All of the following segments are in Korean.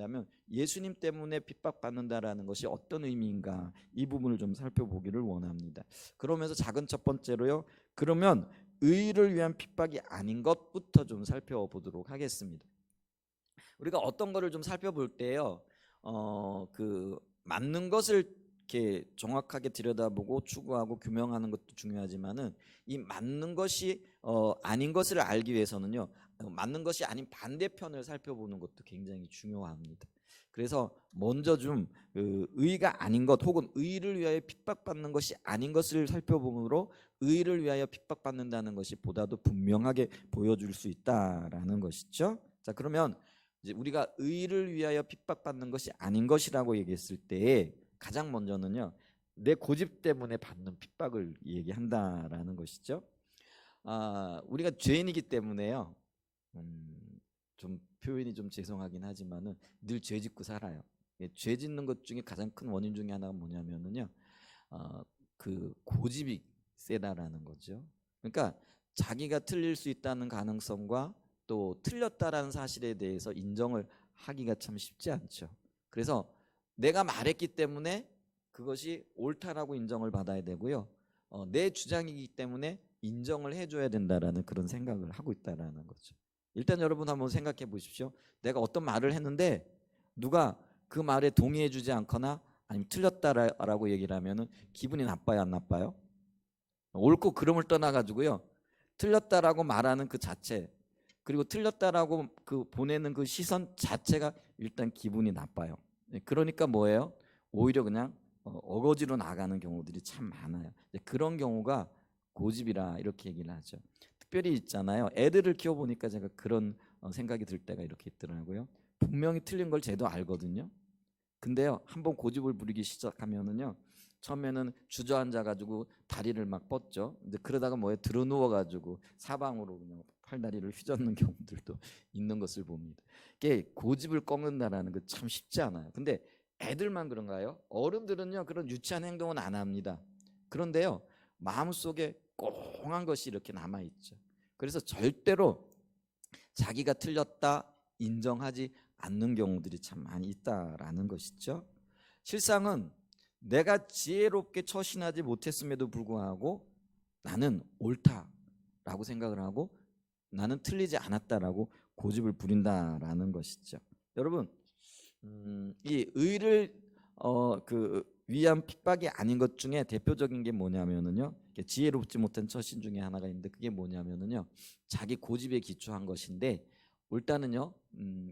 한다면 예수님 때문에 핍박받는다라는 것이 어떤 의미인가, 이 부분을 좀 살펴보기를 원합니다. 그러면서 작은 첫 번째로요, 그러면 의를 위한 핍박이 아닌 것부터 좀 살펴보도록 하겠습니다. 우리가 어떤 거를 좀 살펴볼 때요, 그 맞는 것을 이렇게 정확하게 들여다보고 추구하고 규명하는 것도 중요하지만은 이 맞는 것이 아닌 것을 알기 위해서는요, 맞는 것이 아닌 반대편을 살펴보는 것도 굉장히 중요합니다. 그래서 먼저 좀 의가 아닌 것 혹은 의를 위하여 핍박받는 것이 아닌 것을 살펴봄으로 의를 위하여 핍박받는다는 것이 보다도 분명하게 보여줄 수 있다라는 것이죠. 자, 그러면 이제 우리가 의를 위하여 핍박받는 것이 아닌 것이라고 얘기했을 때 가장 먼저는요, 내 고집 때문에 받는 핍박을 얘기한다라는 것이죠. 우리가 죄인이기 때문에요, 좀 표현이 좀 죄송하긴 하지만은 늘 죄 짓고 살아요. 죄 짓는 것 중에 가장 큰 원인 중에 하나가 뭐냐면은요, 그 고집이 세다라는 거죠. 그러니까 자기가 틀릴 수 있다는 가능성과 또 틀렸다라는 사실에 대해서 인정을 하기가 참 쉽지 않죠. 그래서 내가 말했기 때문에 그것이 옳다라고 인정을 받아야 되고요, 내 주장이기 때문에 인정을 해줘야 된다라는 그런 생각을 하고 있다라는 거죠. 일단 여러분 한번 생각해 보십시오. 내가 어떤 말을 했는데 누가 그 말에 동의해 주지 않거나 아니면 틀렸다라고 얘기를 하면은 기분이 나빠요, 안 나빠요? 옳고 그름을 떠나가지고요, 틀렸다라고 말하는 그 자체, 그리고 틀렸다라고 그 보내는 그 시선 자체가 일단 기분이 나빠요. 그러니까 뭐예요? 오히려 그냥 어거지로 나가는 경우들이 참 많아요. 그런 경우가 고집이라 이렇게 얘기를 하죠. 특별히 있잖아요, 애들을 키워보니까 제가 그런 생각이 들 때가 이렇게 있더라고요. 분명히 틀린 걸 쟤도 알거든요. 근데요, 한번 고집을 부리기 시작하면은요, 처음에는 주저앉아 가지고 다리를 막 뻗죠. 근데 그러다가 뭐에 들어 누워 가지고 사방으로 그냥 팔다리를 휘젓는 경우들도 있는 것을 봅니다. 이게 고집을 꺾는다라는 거 참 쉽지 않아요. 근데 애들만 그런가요? 어른들은요, 그런 유치한 행동은 안 합니다. 그런데요, 마음속에 꽁한 것이 이렇게 남아 있죠. 그래서 절대로 자기가 틀렸다 인정하지 않는 경우들이 참 많이 있다라는 것이죠. 실상은 내가 지혜롭게 처신하지 못했음에도 불구하고 나는 옳다라고 생각을 하고 나는 틀리지 않았다라고 고집을 부린다라는 것이죠. 여러분, 이 의를 위한 핍박이 아닌 것 중에 대표적인 게 뭐냐면은요, 지혜롭지 못한 처신 중에 하나가 있는데 그게 뭐냐면은요, 자기 고집에 기초한 것인데, 일단은요,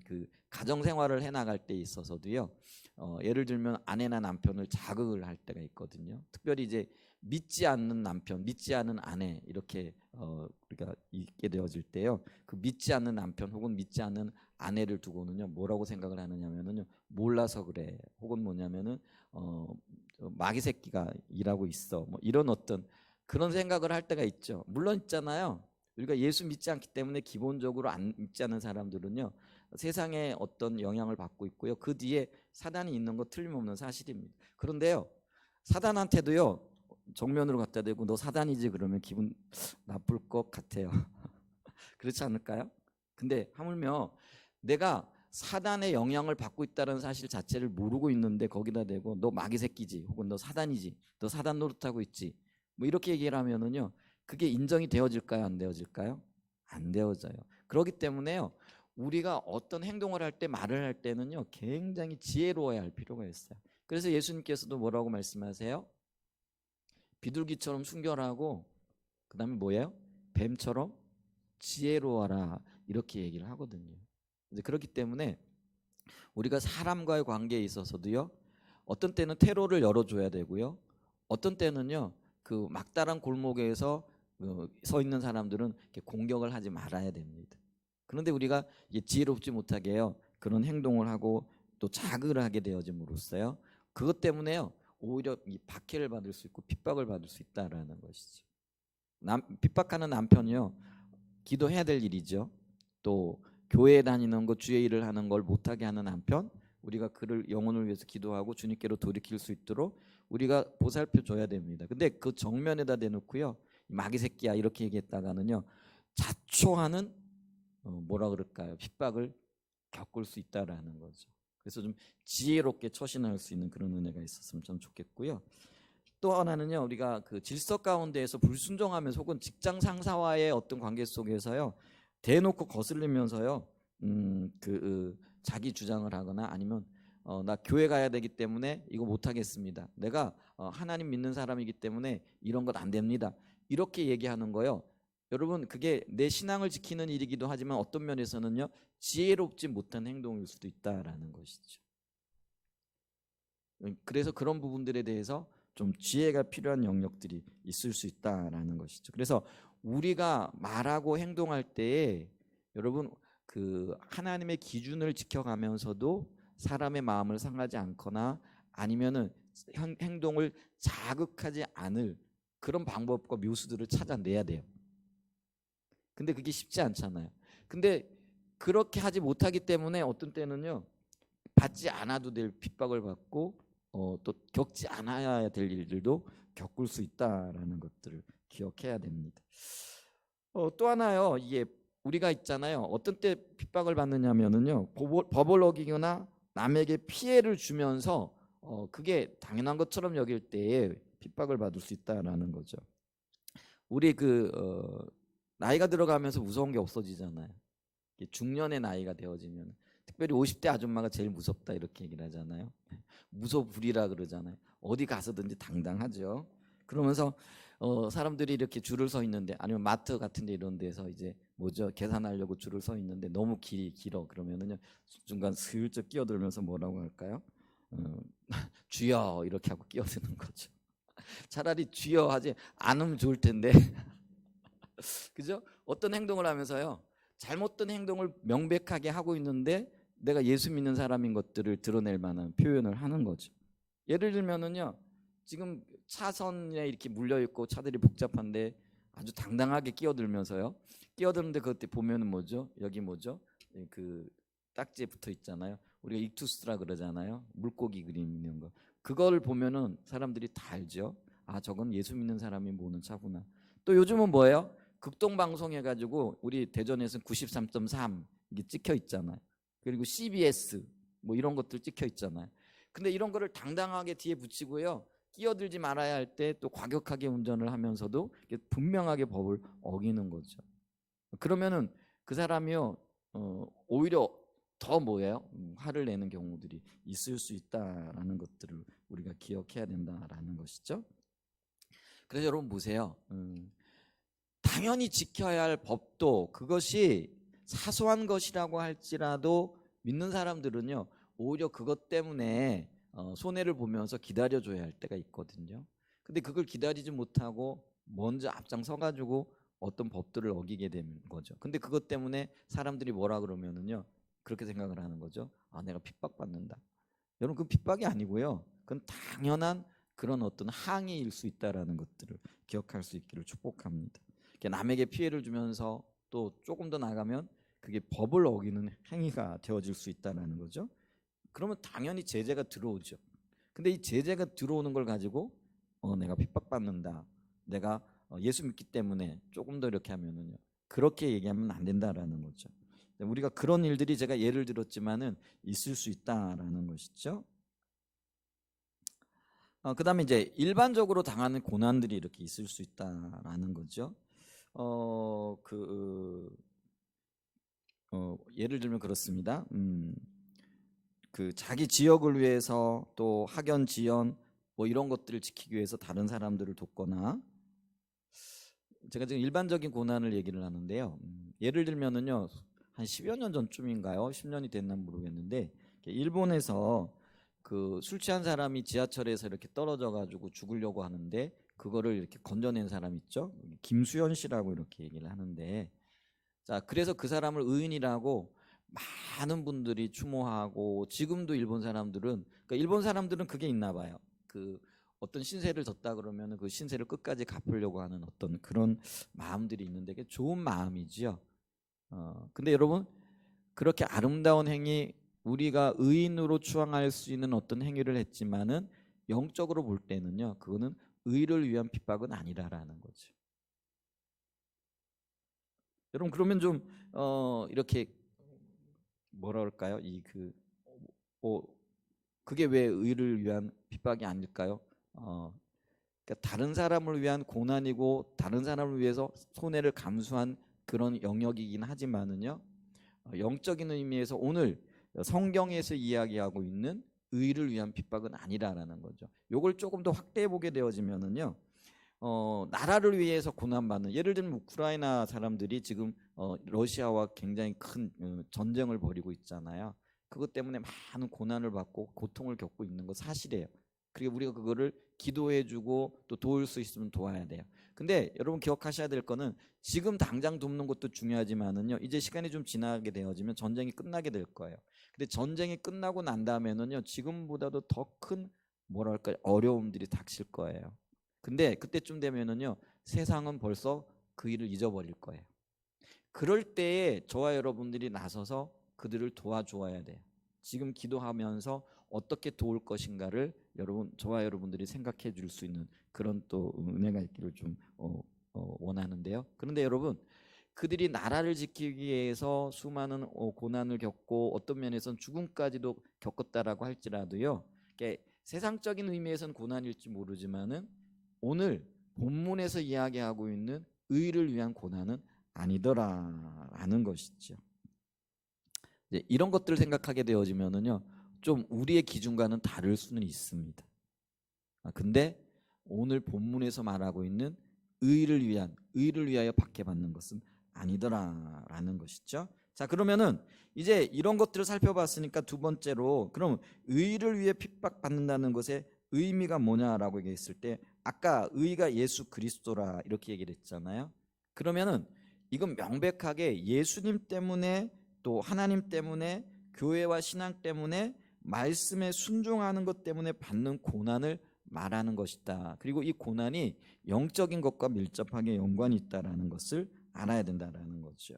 그 가정 생활을 해나갈 때 있어서도요, 예를 들면 아내나 남편을 자극을 할 때가 있거든요. 특별히 이제 믿지 않는 남편, 믿지 않은 아내, 이렇게 우리가 있게 되어질 때요, 그 믿지 않는 남편 혹은 믿지 않는 아내를 두고는요, 뭐라고 생각을 하느냐면은요, 몰라서 그래, 혹은 뭐냐면은 마귀 새끼가 일하고 있어, 뭐 이런 어떤 그런 생각을 할 때가 있죠. 물론 있잖아요, 우리가 예수 믿지 않기 때문에 기본적으로 안 믿지 않는 사람들은요, 세상에 어떤 영향을 받고 있고요, 그 뒤에 사단이 있는 거 틀림없는 사실입니다. 그런데요, 사단한테도요, 정면으로 갖다 대고 너 사단이지 그러면 기분 나쁠 것 같아요. 그렇지 않을까요? 근데 하물며 내가 사단의 영향을 받고 있다는 사실 자체를 모르고 있는데 거기다 대고 너 마귀 새끼지, 혹은 너 사단이지, 너 사단 노릇하고 있지, 뭐 이렇게 얘기를 하면은요, 그게 인정이 되어질까요, 안 되어질까요? 안 되어져요. 그렇기 때문에요, 우리가 어떤 행동을 할 때, 말을 할 때는요, 굉장히 지혜로워야 할 필요가 있어요. 그래서 예수님께서도 뭐라고 말씀하세요? 비둘기처럼 순결하고 그 다음에 뭐예요? 뱀처럼 지혜로워라, 이렇게 얘기를 하거든요. 그렇기 때문에 우리가 사람과의 관계에 있어서도요, 어떤 때는 퇴로를 열어줘야 되고요, 어떤 때는요, 그 막다른 골목에서 서 있는 사람들은 이렇게 공격을 하지 말아야 됩니다. 그런데 우리가 지혜롭지 못하게요, 그런 행동을 하고 또 자극을 하게 되어짐으로써요, 그것 때문에요, 오히려 이 박해를 받을 수 있고 핍박을 받을 수 있다라는 것이죠. 핍박하는 남편이요, 기도해야 될 일이죠. 또 교회에 다니는 것, 주의 일을 하는 걸 못하게 하는 남편, 우리가 그를 영혼을 위해서 기도하고 주님께로 돌이킬 수 있도록 우리가 보살펴 줘야 됩니다. 근데 그 정면에다 대놓고요, 마귀 새끼야 이렇게 얘기했다가는요, 자초하는 뭐라 그럴까요, 핍박을 겪을 수 있다라는 거죠. 그래서 좀 지혜롭게 처신할 수 있는 그런 은혜가 있었으면 참 좋겠고요. 또 하나는요, 우리가 그 질서 가운데에서 불순종하면서 혹은 직장 상사와의 어떤 관계 속에서요, 대놓고 거슬리면서요, 자기 주장을 하거나 아니면 나 교회 가야 되기 때문에 이거 못 하겠습니다. 내가 하나님 믿는 사람이기 때문에 이런 것 안 됩니다. 이렇게 얘기하는 거요. 여러분, 그게 내 신앙을 지키는 일이기도 하지만 어떤 면에서는요, 지혜롭지 못한 행동일 수도 있다라는 것이죠. 그래서 그런 부분들에 대해서 좀 지혜가 필요한 영역들이 있을 수 있다라는 것이죠. 그래서 우리가 말하고 행동할 때에 여러분 그 하나님의 기준을 지켜가면서도 사람의 마음을 상하지 않거나 아니면은 행동을 자극하지 않을 그런 방법과 묘수들을 찾아내야 돼요. 근데 그게 쉽지 않잖아요. 근데 그렇게 하지 못하기 때문에 어떤 때는요, 받지 않아도 될 핍박을 받고 또 겪지 않아야 될 일들도 겪을 수 있다라는 것들을 기억해야 됩니다. 또 하나요, 이게 우리가 있잖아요. 어떤 때 핍박을 받느냐면은요, 법을 어기거나 남에게 피해를 주면서 그게 당연한 것처럼 여길 때에 핍박을 받을 수 있다라는 거죠. 우리 나이가 들어가면서 무서운 게 없어지잖아요. 중년의 나이가 되어지면 특별히 50대 아줌마가 제일 무섭다 이렇게 얘기를 하잖아요. 무소불위라 그러잖아요. 어디 가서든지 당당하죠. 그러면서 사람들이 이렇게 줄을 서 있는데 아니면 마트 같은 데 이런 데서 이제 뭐죠? 계산하려고 줄을 서 있는데 너무 길이 길어 그러면은요, 중간 슬쩍 끼어들면서 뭐라고 할까요? 주여 이렇게 하고 끼어드는 거죠. 차라리 주여 하지 않으면 좋을 텐데. 그죠? 어떤 행동을 하면서요, 잘못된 행동을 명백하게 하고 있는데 내가 예수 믿는 사람인 것들을 드러낼 만한 표현을 하는 거죠. 예를 들면은요, 지금 차선에 이렇게 물려 있고 차들이 복잡한데 아주 당당하게 끼어들면서요, 끼어드는데 그때 보면은 뭐죠? 여기 뭐죠? 그 딱지에 붙어 있잖아요. 우리가 익투스라 그러잖아요. 물고기 그림 있는 거. 그걸 보면은 사람들이 다 알죠. 아, 저건 예수 믿는 사람이 모는 차구나. 또 요즘은 뭐예요? 극동 방송 해가지고 우리 대전에서는 93.3 이게 찍혀 있잖아요. 그리고 CBS 뭐 이런 것들 찍혀 있잖아요. 근데 이런 거를 당당하게 뒤에 붙이고요, 끼어들지 말아야 할 때 또 과격하게 운전을 하면서도 분명하게 법을 어기는 거죠. 그러면은 그 사람이요, 오히려 더 뭐예요? 화를 내는 경우들이 있을 수 있다라는 것들을 우리가 기억해야 된다라는 것이죠. 그래서 여러분 보세요. 당연히 지켜야 할 법도 그것이 사소한 것이라고 할지라도 믿는 사람들은요, 오히려 그것 때문에 손해를 보면서 기다려줘야 할 때가 있거든요. 근데 그걸 기다리지 못하고 먼저 앞장서 가지고 어떤 법들을 어기게 되는 거죠. 근데 그것 때문에 사람들이 뭐라 그러면은요, 그렇게 생각을 하는 거죠. 아, 내가 핍박받는다. 여러분, 그 핍박이 아니고요, 그건 당연한 그런 어떤 항의일 수 있다라는 것들을 기억할 수 있기를 축복합니다. 남에게 피해를 주면서 또 조금 더 나가면 그게 법을 어기는 행위가 되어질 수 있다는 거죠. 그러면 당연히 제재가 들어오죠. 근데 이 제재가 들어오는 걸 가지고 내가 핍박받는다, 내가 예수 믿기 때문에 조금 더 이렇게 하면은요, 그렇게 얘기하면 안 된다라는 거죠. 우리가 그런 일들이 제가 예를 들었지만은 있을 수 있다라는 것이죠. 그다음에 이제 일반적으로 당하는 고난들이 이렇게 있을 수 있다라는 거죠. 예를 들면 그렇습니다. 그 자기 지역을 위해서 또 학연 지연 뭐 이런 것들을 지키기 위해서 다른 사람들을 돕거나, 제가 지금 일반적인 고난을 얘기를 하는데요. 예를 들면은요, 한 10여 년 전쯤인가요? 10년이 됐나 모르겠는데, 일본에서 그 술 취한 사람이 지하철에서 이렇게 떨어져 가지고 죽으려고 하는데 그거를 이렇게 건져낸 사람 있죠? 김수현 씨라고 이렇게 얘기를 하는데, 자, 그래서 그 사람을 의인이라고 많은 분들이 추모하고, 지금도 일본 사람들은, 그러니까 일본 사람들은 그게 있나 봐요. 그 어떤 신세를 졌다 그러면 그 신세를 끝까지 갚으려고 하는 어떤 그런 마음들이 있는데, 그게 좋은 마음이지요. 근데 여러분, 그렇게 아름다운 행위, 우리가 의인으로 추앙할 수 있는 어떤 행위를 했지만은 영적으로 볼 때는요, 그거는 의를 위한 핍박은 아니라라는 거죠. 여러분, 그러면 좀 이렇게 뭐라 그럴까요? 그게 왜 의를 위한 핍박이 아닐까요? 그러니까 다른 사람을 위한 고난이고 다른 사람을 위해서 손해를 감수한 그런 영역이긴 하지만은요, 영적인 의미에서 오늘 성경에서 이야기하고 있는 의를 위한 핍박은 아니라는 거죠. 요걸 조금 더 확대해 보게 되어지면은요, 나라를 위해서 고난받는, 예를 들면 우크라이나 사람들이 지금 러시아와 굉장히 큰 전쟁을 벌이고 있잖아요. 그것 때문에 많은 고난을 받고 고통을 겪고 있는 거 사실이에요. 그리고 우리가 그거를 기도해주고 또 도울 수 있으면 도와야 돼요. 근데 여러분 기억하셔야 될 거는, 지금 당장 돕는 것도 중요하지만은요, 이제 시간이 좀 지나게 되어지면 전쟁이 끝나게 될 거예요. 근데 전쟁이 끝나고 난 다음에는요, 지금보다도 더 큰 뭐랄까 어려움들이 닥칠 거예요. 근데 그때쯤 되면은요, 세상은 벌써 그 일을 잊어버릴 거예요. 그럴 때에 저와 여러분들이 나서서 그들을 도와주어야 돼요. 지금 기도하면서 어떻게 도울 것인가를 저와 여러분들이 생각해 줄 수 있는 그런 또 은혜가 있기를 좀 원하는데요. 그런데 여러분, 그들이 나라를 지키기 위해서 수많은 고난을 겪고 어떤 면에서는 죽음까지도 겪었다라고 할지라도요, 세상적인 의미에서는 고난일지 모르지만은 오늘 본문에서 이야기하고 있는 의를 위한 고난은 아니더라라는 것이죠. 이제 이런 것들을 생각하게 되어지면은요, 좀 우리의 기준과는 다를 수는 있습니다. 근데 오늘 본문에서 말하고 있는 의를 위하여 박해받는 것은 아니더라라는 것이죠. 자, 그러면은 이제 이런 것들을 살펴봤으니까 두 번째로, 그럼 의를 위해 핍박받는다는 것의 의미가 뭐냐라고 얘기했을 때, 아까 의가 예수 그리스도라 이렇게 얘기를 했잖아요. 그러면은 이건 명백하게 예수님 때문에, 또 하나님 때문에, 교회와 신앙 때문에, 말씀에 순종하는 것 때문에 받는 고난을 말하는 것이다. 그리고 이 고난이 영적인 것과 밀접하게 연관이 있다라는 것을 알아야 된다라는 거죠.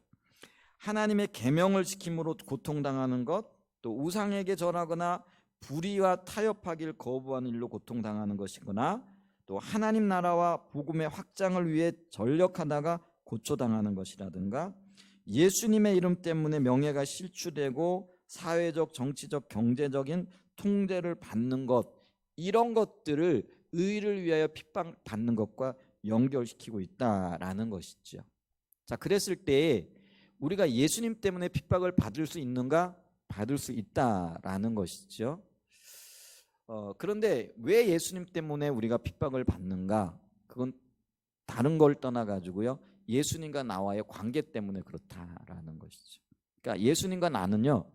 하나님의 계명을 지킴으로 고통당하는 것, 또 우상에게 절하거나 불의와 타협하기를 거부하는 일로 고통당하는 것이거나, 또 하나님 나라와 복음의 확장을 위해 전력하다가 고초당하는 것이라든가, 예수님의 이름 때문에 명예가 실추되고 사회적, 정치적, 경제적인 통제를 받는 것, 이런 것들을 의를 위하여 핍박받는 것과 연결시키고 있다라는 것이죠. 자, 그랬을 때 우리가 예수님 때문에 핍박을 받을 수 있는가? 받을 수 있다라는 것이죠. 그런데 왜 예수님 때문에 우리가 핍박을 받는가? 그건 다른 걸 떠나 가지고요, 예수님과 나와의 관계 때문에 그렇다라는 것이죠. 그러니까 예수님과 나는요,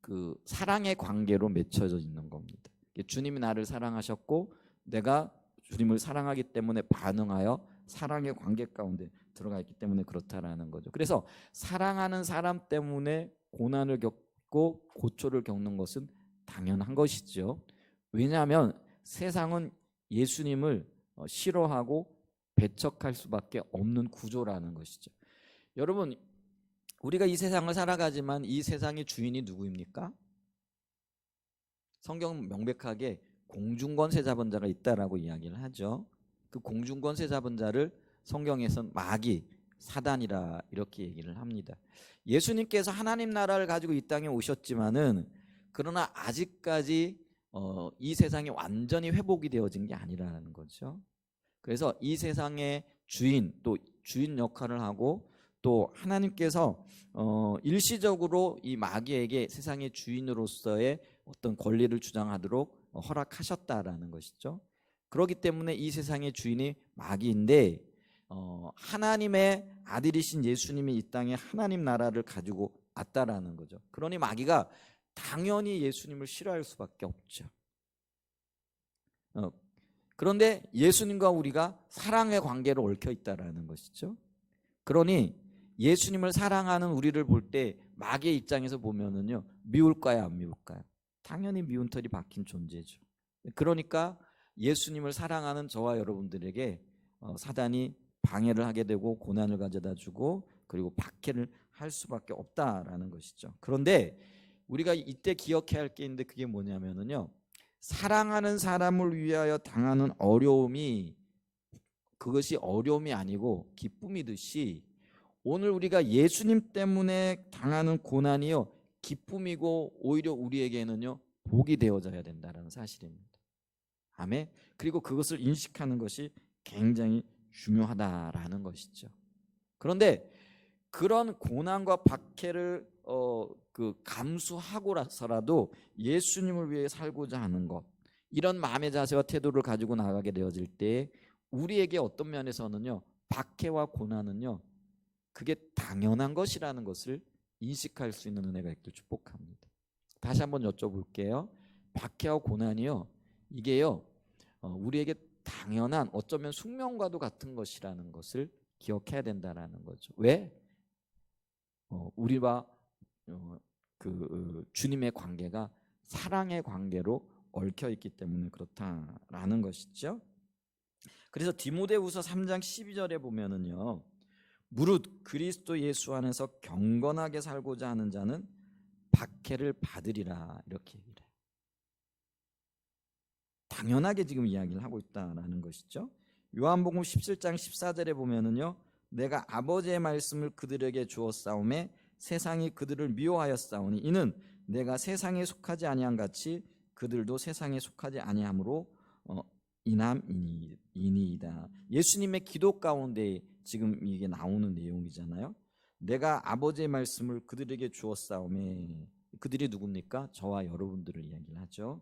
그 사랑의 관계로 맺혀져 있는 겁니다. 주님이 나를 사랑하셨고 내가 주님을 사랑하기 때문에 반응하여 사랑의 관계 가운데 들어가 있기 때문에 그렇다라는 거죠. 그래서 사랑하는 사람 때문에 고난을 겪고 고초를 겪는 것은 당연한 것이죠. 왜냐하면 세상은 예수님을 싫어하고 배척할 수밖에 없는 구조라는 것이죠. 여러분, 우리가 이 세상을 살아가지만 이 세상의 주인이 누구입니까? 성경은 명백하게 공중권세 잡은 자가 있다라고 이야기를 하죠. 그 공중권세 잡은 자를 성경에서는 마귀, 사단이라 이렇게 얘기를 합니다. 예수님께서 하나님 나라를 가지고 이 땅에 오셨지만은, 그러나 아직까지 이 세상이 완전히 회복이 되어진 게 아니라는 거죠. 그래서 이 세상의 주인, 또 주인 역할을 하고, 또 하나님께서 일시적으로 이 마귀에게 세상의 주인으로서의 어떤 권리를 주장하도록 허락하셨다라는 것이죠. 그렇기 때문에 이 세상의 주인이 마귀인데, 하나님의 아들이신 예수님이 이 땅에 하나님 나라를 가지고 왔다라는 거죠. 그러니 마귀가 당연히 예수님을 싫어할 수밖에 없죠. 그런데 예수님과 우리가 사랑의 관계로 얽혀 있다라는 것이죠. 그러니 예수님을 사랑하는 우리를 볼 때 마귀의 입장에서 보면은요, 미울까요, 안 미울까요? 당연히 미운 털이 박힌 존재죠. 그러니까 예수님을 사랑하는 저와 여러분들에게 사단이 방해를 하게 되고 고난을 가져다 주고, 그리고 박해를 할 수밖에 없다라는 것이죠. 그런데 우리가 이때 기억해야 할 게 있는데, 그게 뭐냐면은요, 사랑하는 사람을 위하여 당하는 어려움이, 그것이 어려움이 아니고 기쁨이듯이, 오늘 우리가 예수님 때문에 당하는 고난이요, 기쁨이고 오히려 우리에게는요 복이 되어져야 된다는 사실입니다. 아멘. 그리고 그것을 인식하는 것이 굉장히 중요하다라는 것이죠. 그런데 그런 고난과 박해를 감수하고라서라도 예수님을 위해 살고자 하는 것, 이런 마음의 자세와 태도를 가지고 나가게 되어질 때 우리에게 어떤 면에서는요 박해와 고난은요 그게 당연한 것이라는 것을 인식할 수 있는 은혜가 있길 축복합니다. 다시 한번 여쭤볼게요. 박해와 고난이요 이게요 우리에게 당연한 어쩌면 숙명과도 같은 것이라는 것을 기억해야 된다라는 거죠. 왜? 우리와 주님의 관계가 사랑의 관계로 얽혀 있기 때문에 그렇다라는 것이죠. 그래서 디모데후서 3장 12절에 보면은요 무릇 그리스도 예수 안에서 경건하게 살고자 하는 자는 박해를 받으리라 이렇게 얘기를 해요. 당연하게 지금 이야기를 하고 있다라는 것이죠. 요한복음 17장 14절에 보면은요 내가 아버지의 말씀을 그들에게 주었사오매 세상이 그들을 미워하였사오니 이는 내가 세상에 속하지 아니한 같이 그들도 세상에 속하지 아니함으로 인함이니이다. 예수님의 기도 가운데 지금 이게 나오는 내용이잖아요. 내가 아버지의 말씀을 그들에게 주었사오매, 그들이 누굽니까? 저와 여러분들을 이야기를 하죠.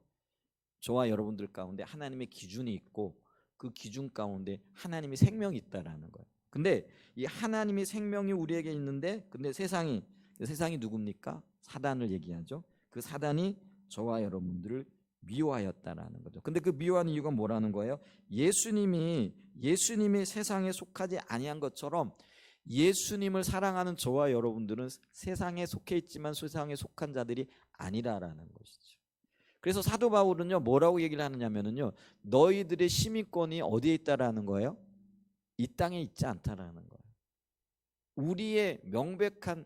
저와 여러분들 가운데 하나님의 기준이 있고 그 기준 가운데 하나님의 생명이 있다라는 거예요. 근데 이 하나님의 생명이 우리에게 있는데 근데 세상이 누굽니까? 사단을 얘기하죠. 그 사단이 저와 여러분들을 미워하였다라는 거죠. 근데 그 미워하는 이유가 뭐라는 거예요? 예수님이 세상에 속하지 아니한 것처럼 예수님을 사랑하는 저와 여러분들은 세상에 속해 있지만 세상에 속한 자들이 아니라라는 것이죠. 그래서 사도 바울은요 뭐라고 얘기를 하느냐면요 너희들의 시민권이 어디에 있다라는 거예요? 이 땅에 있지 않다라는 거예요. 우리의 명백한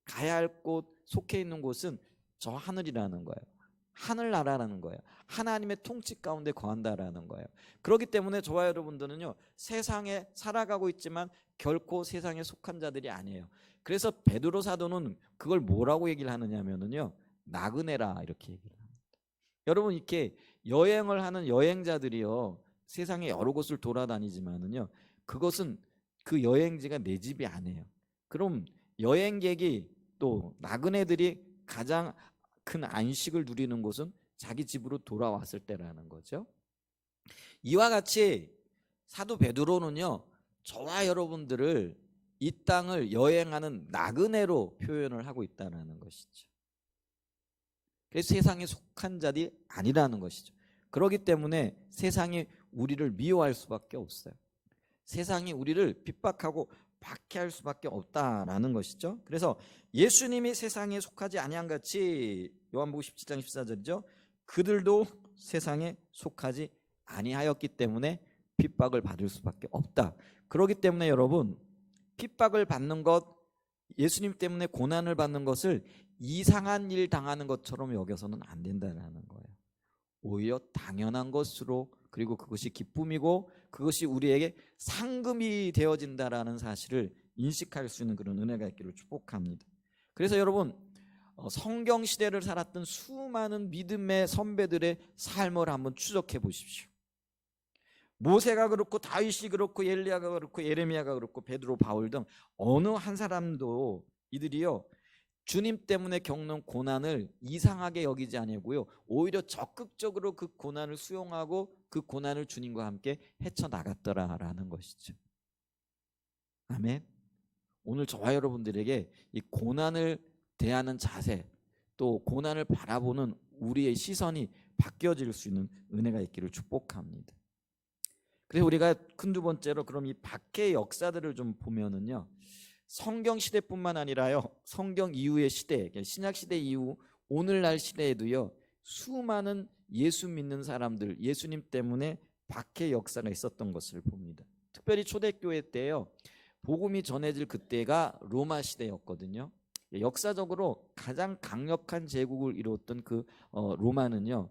가야 할 곳, 속해 있는 곳은 저 하늘이라는 거예요. 하늘나라라는 거예요. 하나님의 통치 가운데 거한다라는 거예요. 그렇기 때문에 저와 여러분들은요 세상에 살아가고 있지만 결코 세상에 속한 자들이 아니에요. 그래서 베드로 사도는 그걸 뭐라고 얘기를 하느냐면요 나그네라 이렇게 얘기를 합니다. 여러분 이렇게 여행을 하는 여행자들이요 세상에 여러 곳을 돌아다니지만은요 그것은 그 여행지가 내 집이 아니에요. 그럼 여행객이 또 나그네들이 가장 큰 안식을 누리는 곳은 자기 집으로 돌아왔을 때라는 거죠. 이와 같이 사도 베드로는요 저와 여러분들을 이 땅을 여행하는 나그네로 표현을 하고 있다는 것이죠. 그래서 세상에 속한 자들이 아니라는 것이죠. 그렇기 때문에 세상이 우리를 미워할 수밖에 없어요. 세상이 우리를 핍박하고 박해할 수밖에 없다라는 것이죠. 그래서 예수님이 세상에 속하지 아니한 같이 요한복음 17장 14절이죠. 그들도 세상에 속하지 아니하였기 때문에 핍박을 받을 수밖에 없다. 그렇기 때문에 여러분 핍박을 받는 것, 예수님 때문에 고난을 받는 것을 이상한 일 당하는 것처럼 여겨서는 안 된다는 거예요. 오히려 당연한 것으로 그리고 그것이 기쁨이고 그것이 우리에게 상금이 되어진다라는 사실을 인식할 수 있는 그런 은혜가 있기를 축복합니다. 그래서 여러분 성경 시대를 살았던 수많은 믿음의 선배들의 삶을 한번 추적해 보십시오. 모세가 그렇고 다윗이 그렇고 엘리야가 그렇고 예레미야가 그렇고 베드로 바울 등 어느 한 사람도 이들이요 주님 때문에 겪는 고난을 이상하게 여기지 아니고요 오히려 적극적으로 그 고난을 수용하고 그 고난을 주님과 함께 헤쳐나갔더라라는 것이죠. 아멘. 오늘 저와 여러분들에게 이 고난을 대하는 자세 또 고난을 바라보는 우리의 시선이 바뀌어질 수 있는 은혜가 있기를 축복합니다. 그래서 우리가 큰 두 번째로 그럼 이 박해의 역사들을 좀 보면은요 성경 시대뿐만 아니라요 성경 이후의 시대 신약 시대 이후 오늘날 시대에도요 수많은 예수 믿는 사람들 예수님 때문에 박해 역사가 있었던 것을 봅니다. 특별히 초대교회 때요 복음이 전해질 그때가 로마 시대였거든요. 역사적으로 가장 강력한 제국을 이루었던 그 로마는요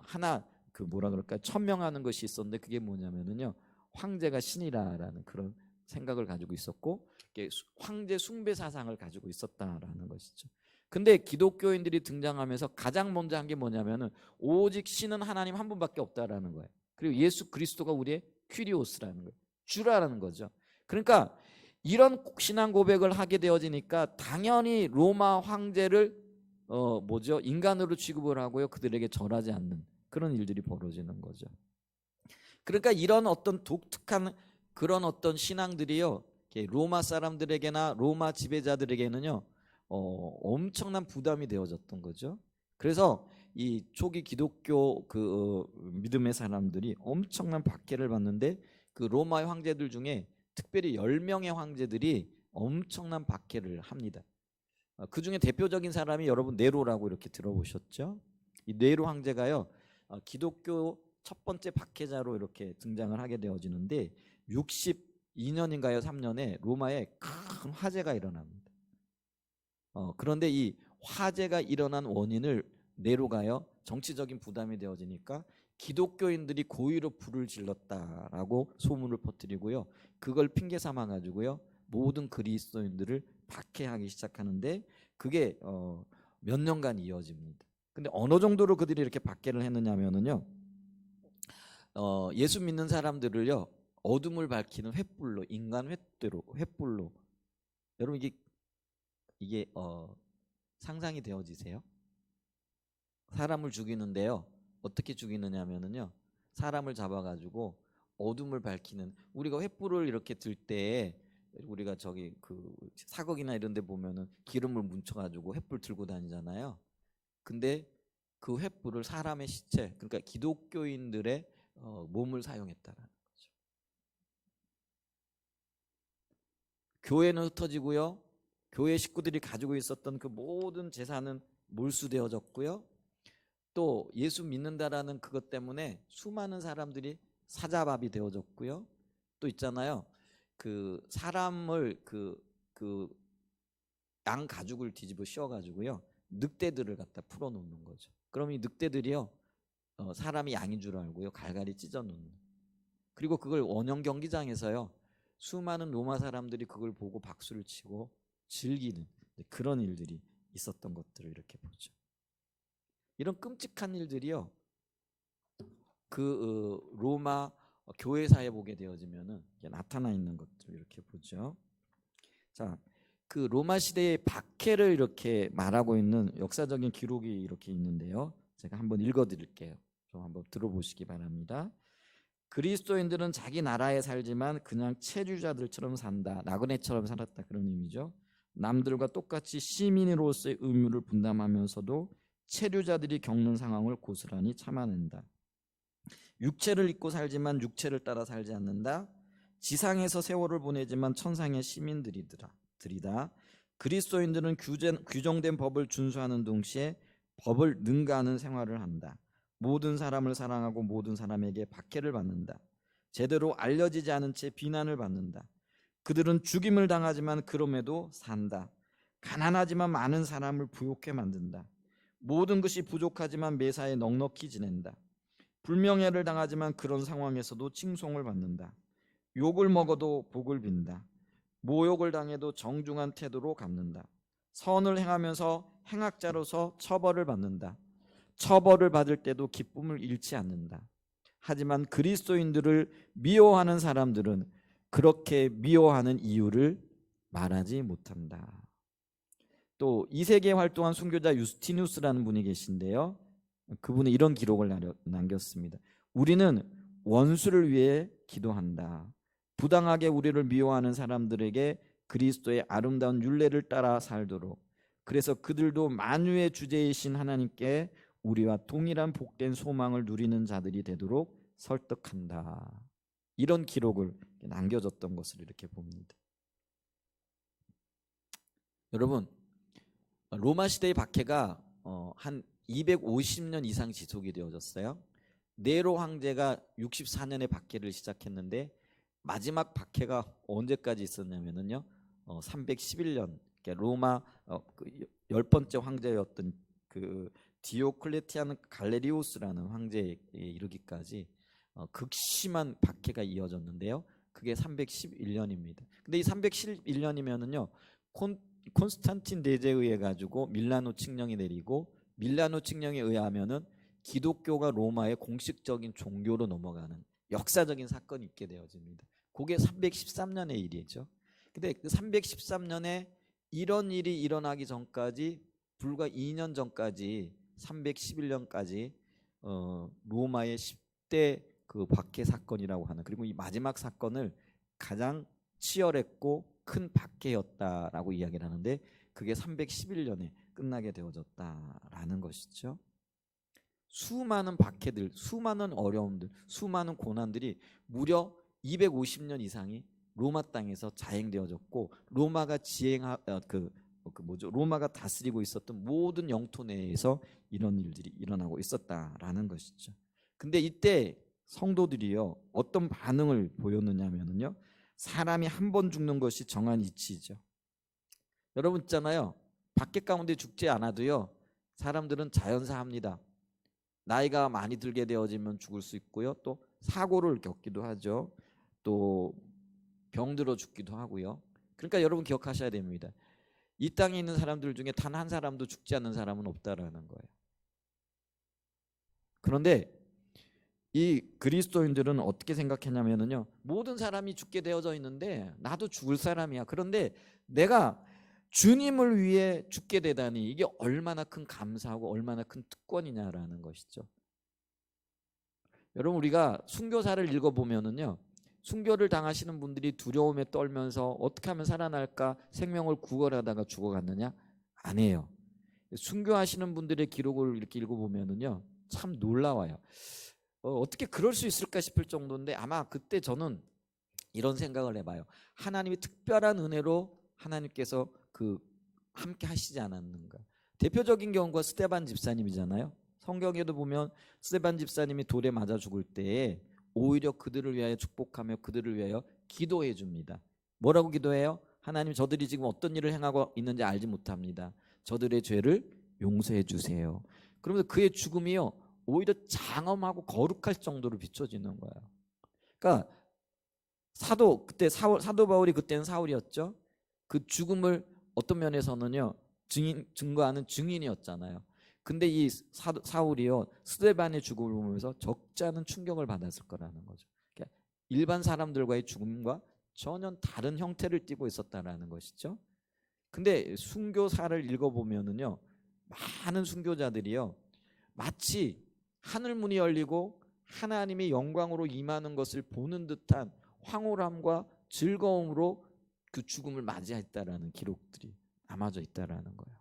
하나 그 뭐라 그럴까 천명하는 것이 있었는데 그게 뭐냐면은요 황제가 신이라라는 그런 생각을 가지고 있었고 황제 숭배 사상을 가지고 있었다라는 것이죠. 근데 기독교인들이 등장하면서 가장 먼저 한 게 뭐냐면은 오직 신은 하나님 한 분밖에 없다라는 거예요. 그리고 예수 그리스도가 우리의 퀴리오스라는 거예요. 주라는 거죠. 그러니까 이런 신앙 고백을 하게 되어지니까 당연히 로마 황제를 인간으로 취급을 하고요. 그들에게 절하지 않는 그런 일들이 벌어지는 거죠. 그러니까 이런 어떤 독특한 그런 어떤 신앙들이요, 로마 사람들에게나 로마 지배자들에게는요, 엄청난 부담이 되어졌던 거죠. 그래서 이 초기 기독교 믿음의 사람들이 엄청난 박해를 받는데 그 로마의 황제들 중에 특별히 10명의 황제들이 엄청난 박해를 합니다. 그 중에 대표적인 사람이 여러분 네로라고 이렇게 들어보셨죠? 이 네로 황제가요, 기독교 첫 번째 박해자로 이렇게 등장을 하게 되어지는데 62년인가요? 3년에 로마에 큰 화재가 일어납니다. 그런데 이 화재가 일어난 원인을 네로가요, 정치적인 부담이 되어지니까 기독교인들이 고의로 불을 질렀다라고 소문을 퍼뜨리고요. 그걸 핑계 삼아 가지고요, 모든 그리스도인들을 박해하기 시작하는데 그게 몇 년간 이어집니다. 근데 어느 정도로 그들이 이렇게 박해를 했느냐면은요, 예수 믿는 사람들을요, 어둠을 밝히는 횃불로, 인간 횃불로, 여러분 이게 상상이 되어지세요? 사람을 죽이는데요, 어떻게 죽이느냐면은요, 사람을 잡아가지고 어둠을 밝히는, 우리가 횃불을 이렇게 들 때 우리가 저기 그 사극이나 이런 데 보면은 기름을 뭉쳐가지고 횃불 들고 다니잖아요. 근데 그 횃불을 사람의 시체, 그러니까 기독교인들의 몸을 사용했다라는 거죠. 교회는 흩어지고요, 교회 식구들이 가지고 있었던 그 모든 재산은 몰수되어졌고요, 또 예수 믿는다라는 그것 때문에 수많은 사람들이 사자밥이 되어졌고요, 또 있잖아요, 그 사람을 양 가죽을 뒤집어 씌워가지고요, 늑대들을 갖다 풀어놓는 거죠. 그럼 이 늑대들이요, 사람이 양인 줄 알고요, 갈갈이 찢어놓는. 그리고 그걸 원형 경기장에서요, 수많은 로마 사람들이 그걸 보고 박수를 치고 즐기는 그런 일들이 있었던 것들을 이렇게 보죠. 이런 끔찍한 일들이요, 로마 교회사에 보게 되어지면은 나타나 있는 것들 이렇게 보죠. 자, 그 로마 시대의 박해를 이렇게 말하고 있는 역사적인 기록이 이렇게 있는데요. 제가 한번 읽어드릴게요. 좀 한번 들어보시기 바랍니다. 그리스도인들은 자기 나라에 살지만 그냥 체류자들처럼 산다. 나그네처럼 살았다. 그런 의미죠. 남들과 똑같이 시민으로서의 의무를 분담하면서도 체류자들이 겪는 상황을 고스란히 참아낸다. 육체를 입고 살지만 육체를 따라 살지 않는다. 지상에서 세월을 보내지만 천상의 시민들이다. 그리스도인들은 규정된 법을 준수하는 동시에 법을 능가하는 생활을 한다. 모든 사람을 사랑하고 모든 사람에게 박해를 받는다. 제대로 알려지지 않은 채 비난을 받는다. 그들은 죽임을 당하지만 그럼에도 산다. 가난하지만 많은 사람을 부욕해 만든다. 모든 것이 부족하지만 매사에 넉넉히 지낸다. 불명예를 당하지만 그런 상황에서도 칭송을 받는다. 욕을 먹어도 복을 빈다. 모욕을 당해도 정중한 태도로 갚는다. 선을 행하면서 행악자로서 처벌을 받는다. 처벌을 받을 때도 기쁨을 잃지 않는다. 하지만 그리스도인들을 미워하는 사람들은 그렇게 미워하는 이유를 말하지 못한다. 또 2세기에 활동한 순교자 유스티누스라는 분이 계신데요, 그분은 이런 기록을 남겼습니다. 우리는 원수를 위해 기도한다. 부당하게 우리를 미워하는 사람들에게 그리스도의 아름다운 율례를 따라 살도록, 그래서 그들도 만유의 주제이신 하나님께 우리와 동일한 복된 소망을 누리는 자들이 되도록 설득한다. 이런 기록을 남겨줬던 것을 이렇게 봅니다. 여러분, 로마 시대의 박해가 한 250년 이상 지속이 되어졌어요. 네로 황제가 64년에 박해를 시작했는데 마지막 박해가 언제까지 있었냐면요, 311년, 그러니까 로마 열 번째 황제였던 그 디오클레티안 갈레리오스라는 황제에 이르기까지 극심한 박해가 이어졌는데요. 그게 311년입니다. 근데 이 311년이면은요, 콘스탄틴 대제에 의해 가지고 밀라노 칙령이 내리고 밀라노 칙령에 의하면은 기독교가 로마의 공식적인 종교로 넘어가는 역사적인 사건이 있게 되어집니다. 그게 313년의 일이죠. 근데 그 313년에 이런 일이 일어나기 전까지 불과 2년 전까지 311년까지 로마의 10대 그 박해 사건이라고 하는, 그리고 이 마지막 사건을 가장 치열했고 큰 박해였다라고 이야기를 하는데 그게 311년에 끝나게 되어졌다라는 것이죠. 수많은 박해들, 수많은 어려움들, 수많은 고난들이 무려 250년 이상이 로마 땅에서 자행되어졌고 로마가 로마가 다스리고 있었던 모든 영토 내에서 이런 일들이 일어나고 있었다라는 것이죠. 근데 이때 성도들이요 어떤 반응을 보였느냐면요, 사람이 한 번 죽는 것이 정한 이치죠. 여러분 있잖아요, 밖에 가운데 죽지 않아도요 사람들은 자연사합니다. 나이가 많이 들게 되어지면 죽을 수 있고요, 또 사고를 겪기도 하죠, 또 병들어 죽기도 하고요. 그러니까 여러분 기억하셔야 됩니다. 이 땅에 있는 사람들 중에 단 한 사람도 죽지 않는 사람은 없다라는 거예요. 그런데 이 그리스도인들은 어떻게 생각했냐면요, 모든 사람이 죽게 되어져 있는데 나도 죽을 사람이야. 그런데 내가 주님을 위해 죽게 되다니 이게 얼마나 큰 감사하고 얼마나 큰 특권이냐라는 것이죠. 여러분 우리가 순교사를 읽어보면요, 순교를 당하시는 분들이 두려움에 떨면서 어떻게 하면 살아날까 생명을 구걸하다가 죽어갔느냐? 아니에요. 순교하시는 분들의 기록을 이렇게 읽어보면요 참 놀라워요. 어떻게 그럴 수 있을까 싶을 정도인데 아마 그때 저는 이런 생각을 해봐요. 하나님이 특별한 은혜로 하나님께서 함께 하시지 않았는가. 대표적인 경우가 스데반 집사님이잖아요. 성경에도 보면 스데반 집사님이 돌에 맞아 죽을 때에 오히려 그들을 위하여 축복하며 그들을 위하여 기도해 줍니다. 뭐라고 기도해요? 하나님, 저들이 지금 어떤 일을 행하고 있는지 알지 못합니다. 저들의 죄를 용서해 주세요. 그러면서 그의 죽음이요 오히려 장엄하고 거룩할 정도로 비춰지는 거예요. 그러니까 사도 바울이 그때는 사울이었죠. 그 죽음을 어떤 면에서는요 증거하는 증인이었잖아요. 근데 이 사울이요 스데반의 죽음을 보면서 적지 않은 충격을 받았을 거라는 거죠. 그러니까 일반 사람들과의 죽음과 전혀 다른 형태를 띠고 있었다라는 것이죠. 근데 순교사를 읽어보면은요 많은 순교자들이요 마치 하늘 문이 열리고 하나님의 영광으로 임하는 것을 보는 듯한 황홀함과 즐거움으로 그 죽음을 맞이했다라는 기록들이 남아져 있다라는 거예요.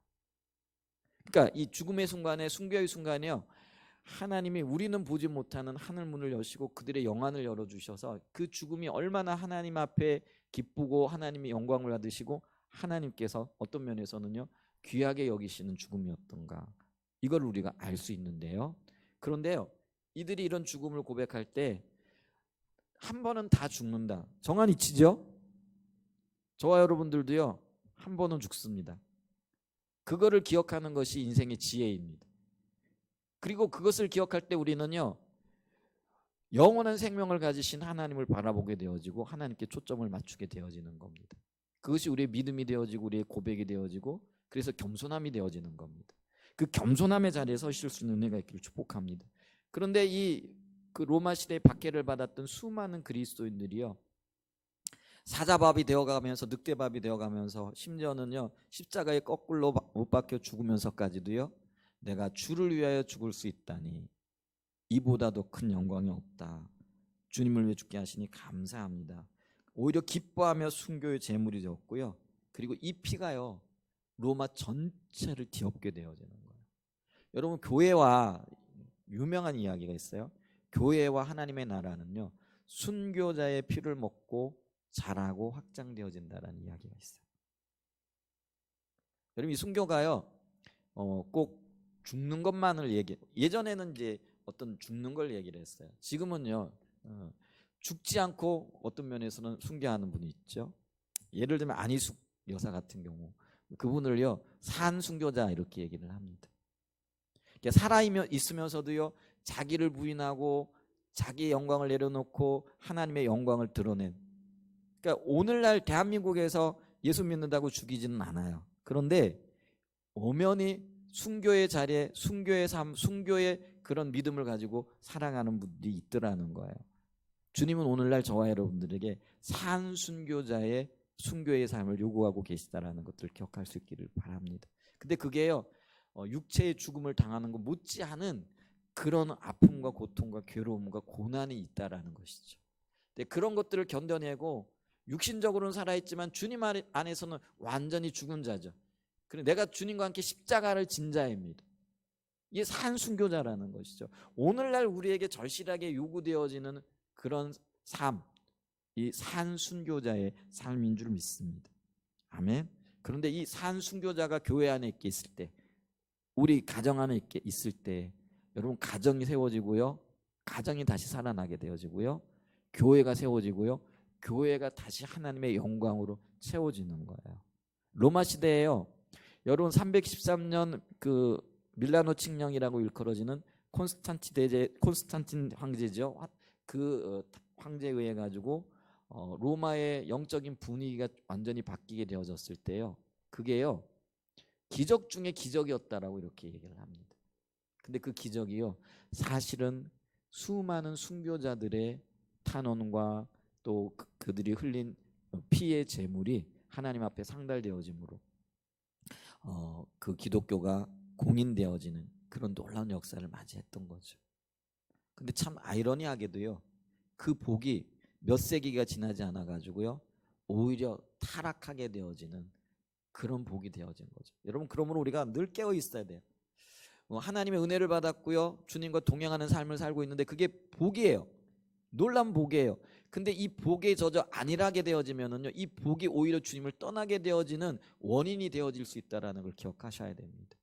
그러니까 이 죽음의 순간에, 순교의 순간에요 하나님이 우리는 보지 못하는 하늘 문을 여시고 그들의 영안을 열어주셔서 그 죽음이 얼마나 하나님 앞에 기쁘고 하나님의 영광을 받으시고 하나님께서 어떤 면에서는요 귀하게 여기시는 죽음이었던가, 이걸 우리가 알 수 있는데요. 그런데요 이들이 이런 죽음을 고백할 때 한 번은 다 죽는다, 정한 이치죠. 저와 여러분들도요 한 번은 죽습니다. 그거를 기억하는 것이 인생의 지혜입니다. 그리고 그것을 기억할 때 우리는요 영원한 생명을 가지신 하나님을 바라보게 되어지고 하나님께 초점을 맞추게 되어지는 겁니다. 그것이 우리의 믿음이 되어지고 우리의 고백이 되어지고 그래서 겸손함이 되어지는 겁니다. 그 겸손함의 자리에 서실 수 있는 은혜가 있기를 축복합니다. 그런데 그 로마 시대의 박해를 받았던 수많은 그리스도인들이요 사자밥이 되어가면서 늑대밥이 되어가면서 심지어는요 십자가에 거꾸로 못 박혀 죽으면서까지도요 내가 주를 위하여 죽을 수 있다니 이보다 더 큰 영광이 없다. 주님을 위해 죽게 하시니 감사합니다. 오히려 기뻐하며 순교의 제물이 되었고요. 그리고 이 피가요 로마 전체를 뒤엎게 되어지는 거예요. 여러분 교회와 유명한 이야기가 있어요. 교회와 하나님의 나라는요 순교자의 피를 먹고 자라고 확장되어진다라는 이야기가 있어요. 여러분 이 순교가요 꼭 죽는 것만을 예전에는 이제 어떤 죽는 걸 얘기를 했어요. 지금은요 죽지 않고 어떤 면에서는 순교하는 분이 있죠. 예를 들면 안희숙 여사 같은 경우, 그분을요 산 순교자 이렇게 얘기를 합니다. 살아 있으면서도요 자기를 부인하고 자기의 영광을 내려놓고 하나님의 영광을 드러낸, 그러니까 오늘날 대한민국에서 예수 믿는다고 죽이지는 않아요. 그런데 엄연히 순교의 자리에 순교의 삶, 순교의 그런 믿음을 가지고 살아가는 분들이 있더라는 거예요. 주님은 오늘날 저와 여러분들에게 산순교자의 순교의 삶을 요구하고 계시다라는 것들을 기억할 수 있기를 바랍니다. 근데 그게요, 육체의 죽음을 당하는 것 못지않은 그런 아픔과 고통과 괴로움과 고난이 있다라는 것이죠. 근데 그런 것들을 견뎌내고 육신적으로는 살아있지만 주님 안에서는 완전히 죽은 자죠. 그리고 내가 주님과 함께 십자가를 진 자입니다. 이게 산순교자라는 것이죠. 오늘날 우리에게 절실하게 요구되어지는 그런 삶, 이 산순교자의 삶인 줄 믿습니다. 아멘. 그런데 이 산순교자가 교회 안에 있을 때, 우리 가정 안에 있을 때, 여러분 가정이 세워지고요, 가정이 다시 살아나게 되어지고요, 교회가 세워지고요, 교회가 다시 하나님의 영광으로 채워지는 거예요. 로마 시대에요, 여러분 313년 그 밀라노 칙령이라고 일컬어지는 콘스탄틴 황제죠. 그 황제에 의해 가지고 로마의 영적인 분위기가 완전히 바뀌게 되어졌을 때요, 그게요 기적 중에 기적이었다라고 이렇게 얘기를 합니다. 근데 그 기적이요, 사실은 수많은 순교자들의 탄원과 또 그들이 흘린 피의 제물이 하나님 앞에 상달되어짐으로 그 기독교가 공인되어지는 그런 놀라운 역사를 맞이했던 거죠. 근데 참 아이러니하게도요, 그 복이 몇 세기가 지나지 않아 가지고요, 오히려 타락하게 되어지는 그런 복이 되어진 거죠. 여러분, 그러므로 우리가 늘 깨어 있어야 돼요. 하나님의 은혜를 받았고요, 주님과 동행하는 삶을 살고 있는데 그게 복이에요. 놀라운 복이에요. 근데 이 복에 젖어 안일하게 되어지면은요, 이 복이 오히려 주님을 떠나게 되어지는 원인이 되어질 수 있다라는 걸 기억하셔야 됩니다.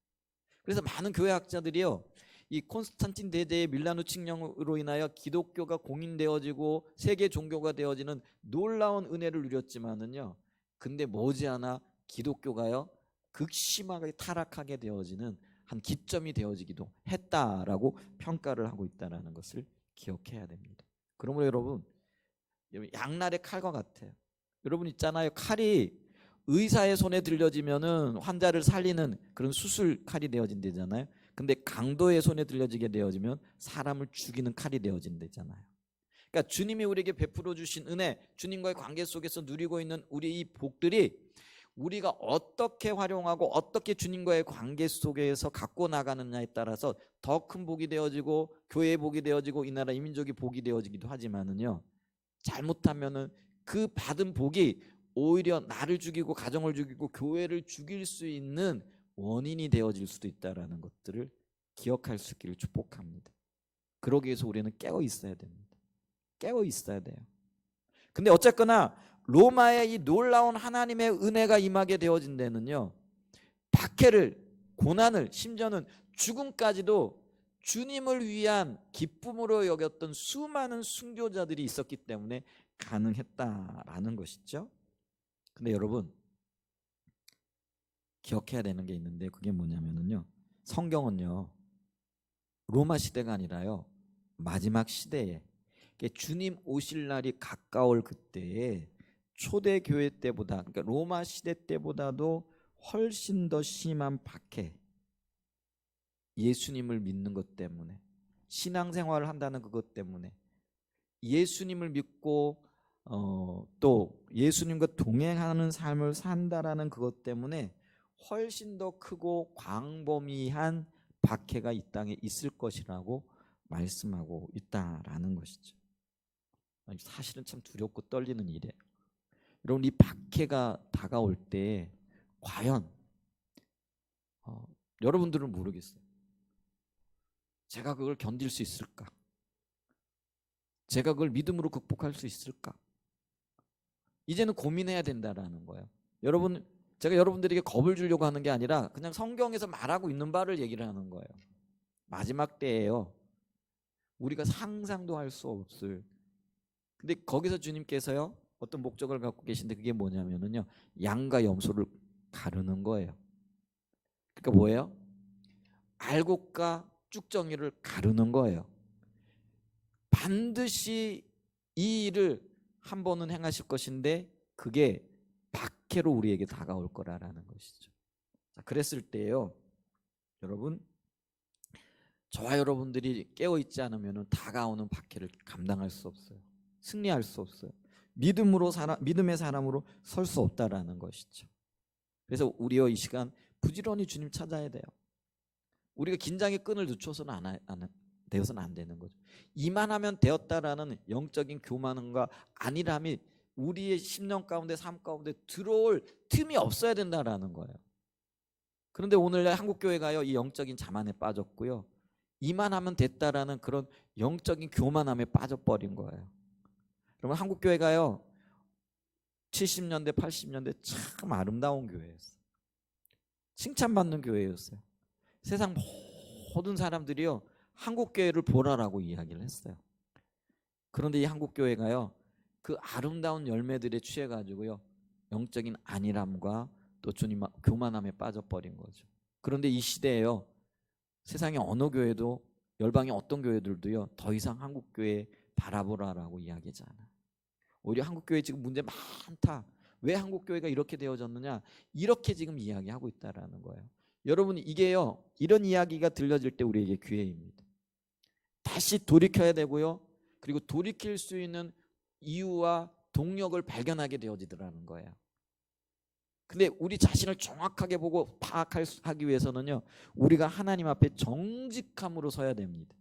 그래서 많은 교회학자들이요, 이 콘스탄틴 대제의 밀라노 칙령으로 인하여 기독교가 공인되어지고 세계 종교가 되어지는 놀라운 은혜를 누렸지만은요, 근데 머지않아 기독교가요 극심하게 타락하게 되어지는 한 기점이 되어지기도 했다라고 평가를 하고 있다는 것을 기억해야 됩니다. 그러므로 여러분, 양날의 칼과 같아요. 여러분 있잖아요, 칼이 의사의 손에 들려지면은 환자를 살리는 그런 수술 칼이 되어진대잖아요. 근데 강도의 손에 들려지게 되어지면 사람을 죽이는 칼이 되어진대잖아요. 그러니까 주님이 우리에게 베풀어 주신 은혜, 주님과의 관계 속에서 누리고 있는 우리 이 복들이 우리가 어떻게 활용하고 어떻게 주님과의 관계 속에서 갖고 나가느냐에 따라서 더 큰 복이 되어지고 교회의 복이 되어지고 이 나라 이민족이 복이 되어지기도 하지만은요, 잘못하면은 그 받은 복이 오히려 나를 죽이고 가정을 죽이고 교회를 죽일 수 있는 원인이 되어질 수도 있다라는 것들을 기억할 수 있기를 축복합니다. 그러기 위해서 우리는 깨어 있어야 됩니다. 깨어 있어야 돼요. 근데 어쨌거나 로마의 이 놀라운 하나님의 은혜가 임하게 되어진 데는요, 박해를, 고난을, 심지어는 죽음까지도 주님을 위한 기쁨으로 여겼던 수많은 순교자들이 있었기 때문에 가능했다라는 것이죠. 근데 여러분, 기억해야 되는 게 있는데 그게 뭐냐면요, 성경은요 로마 시대가 아니라요 마지막 시대에, 주님 오실 날이 가까울 그때에 초대교회 때보다, 그러니까 로마 시대 때보다도 훨씬 더 심한 박해, 예수님을 믿는 것 때문에, 신앙생활을 한다는 그것 때문에, 예수님을 믿고 또 예수님과 동행하는 삶을 산다라는 그것 때문에 훨씬 더 크고 광범위한 박해가 이 땅에 있을 것이라고 말씀하고 있다라는 것이죠. 사실은 참 두렵고 떨리는 일이에요. 여러분, 이 박해가 다가올 때 과연 여러분들은 모르겠어요. 제가 그걸 견딜 수 있을까? 제가 그걸 믿음으로 극복할 수 있을까? 이제는 고민해야 된다라는 거예요. 여러분, 제가 여러분들에게 겁을 주려고 하는 게 아니라 그냥 성경에서 말하고 있는 바를 얘기를 하는 거예요. 마지막 때예요. 우리가 상상도 할 수 없을. 근데 거기서 주님께서요 어떤 목적을 갖고 계신데 그게 뭐냐면요, 양과 염소를 가르는 거예요. 그러니까 뭐예요? 알곡과 쭉정이를 가르는 거예요. 반드시 이 일을 한 번은 행하실 것인데 그게 박해로 우리에게 다가올 거라는 것이죠. 자, 그랬을 때요, 여러분, 저와 여러분들이 깨어 있지 않으면 다가오는 박해를 감당할 수 없어요. 승리할 수 없어요. 믿음의 사람으로 설 수 없다라는 것이죠. 그래서 우리요, 이 시간 부지런히 주님 찾아야 돼요. 우리가 긴장의 끈을 늦춰서는 되어서는 안 되는 거죠. 이만하면 되었다라는 영적인 교만함과 안일함이 우리의 심령 가운데, 삶 가운데 들어올 틈이 없어야 된다라는 거예요. 그런데 오늘날 한국교회가요, 이 영적인 자만에 빠졌고요, 이만하면 됐다라는 그런 영적인 교만함에 빠져버린 거예요. 여러분, 한국교회가요 70년대 80년대 참 아름다운 교회였어요. 칭찬받는 교회였어요. 세상 모든 사람들이요 한국교회를 보라라고 이야기를 했어요. 그런데 이 한국교회가요 그 아름다운 열매들에 취해가지고요 영적인 안일함과 또 주님 교만함에 빠져버린 거죠. 그런데 이 시대에요 세상의 어느 교회도, 열방의 어떤 교회들도요 더 이상 한국교회 바라보라라고 이야기하지 않아요. 오히려 한국교회 지금 문제 많다, 왜 한국교회가 이렇게 되어졌느냐, 이렇게 지금 이야기하고 있다라는 거예요. 여러분, 이게요 이런 이야기가 들려질 때 우리에게 기회입니다. 다시 돌이켜야 되고요, 그리고 돌이킬 수 있는 이유와 동력을 발견하게 되어지더라는 거예요. 근데 우리 자신을 정확하게 보고 파악하기 위해서는요 우리가 하나님 앞에 정직함으로 서야 됩니다.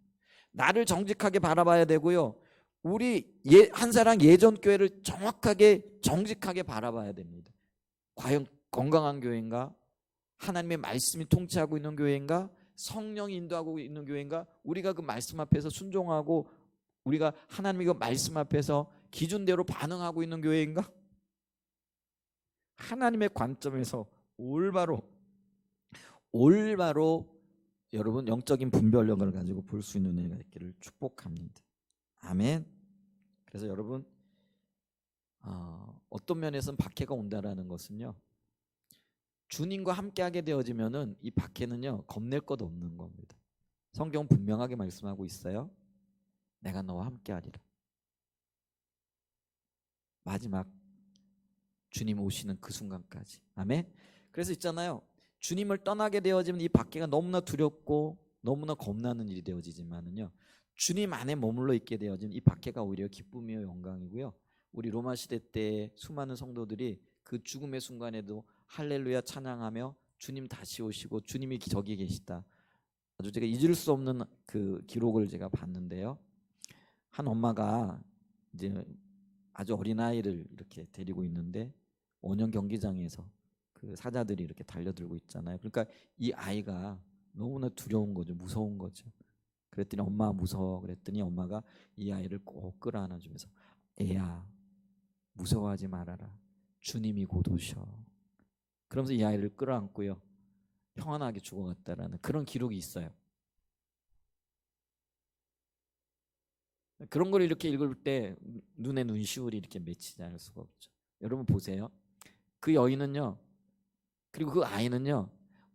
나를 정직하게 바라봐야 되고요, 우리 한사랑 예전 교회를 정확하게 정직하게 바라봐야 됩니다. 과연 건강한 교회인가? 하나님의 말씀이 통치하고 있는 교회인가? 성령이 인도하고 있는 교회인가? 우리가 그 말씀 앞에서 순종하고 우리가 하나님의 그 말씀 앞에서 기준대로 반응하고 있는 교회인가? 하나님의 관점에서 올바로 여러분 영적인 분별력을 가지고 볼 수 있는 은혜가 있기를 축복합니다. 아멘. 그래서 여러분 어떤 면에서는 박해가 온다라는 것은요 주님과 함께하게 되어지면은 이 박해는요 겁낼 것 없는 겁니다. 성경 분명하게 말씀하고 있어요. 내가 너와 함께하리라. 마지막 주님 오시는 그 순간까지. 아멘. 그래서 있잖아요, 주님을 떠나게 되어지면 이 박해가 너무나 두렵고 너무나 겁나는 일이 되어지지만은요 주님 안에 머물러 있게 되어지면 이 박해가 오히려 기쁨이요 영광이고요, 우리 로마 시대 때 수많은 성도들이 그 죽음의 순간에도 할렐루야 찬양하며 주님 다시 오시고 주님이 저기 계시다, 아주 제가 잊을 수 없는 그 기록을 제가 봤는데요, 한 엄마가 이제 아주 어린 아이를 이렇게 데리고 있는데 원형 경기장에서 그 사자들이 이렇게 달려들고 있잖아요. 그러니까 이 아이가 너무나 두려운 거죠. 무서운 거죠. 그랬더니 엄마 무서워 그랬더니 엄마가 이 아이를 꼭 끌어안아주면서 애야 무서워하지 말아라, 주님이 곧 오셔. 그러면서 이 아이를 끌어안고요 평안하게 죽어갔다라는 그런 기록이 있어요. 그런 걸 이렇게 읽을 때 눈에 눈시울이 이렇게 맺히지 않을 수가 없죠. 여러분 보세요. 그 여인은요, 그리고 그 아이는요,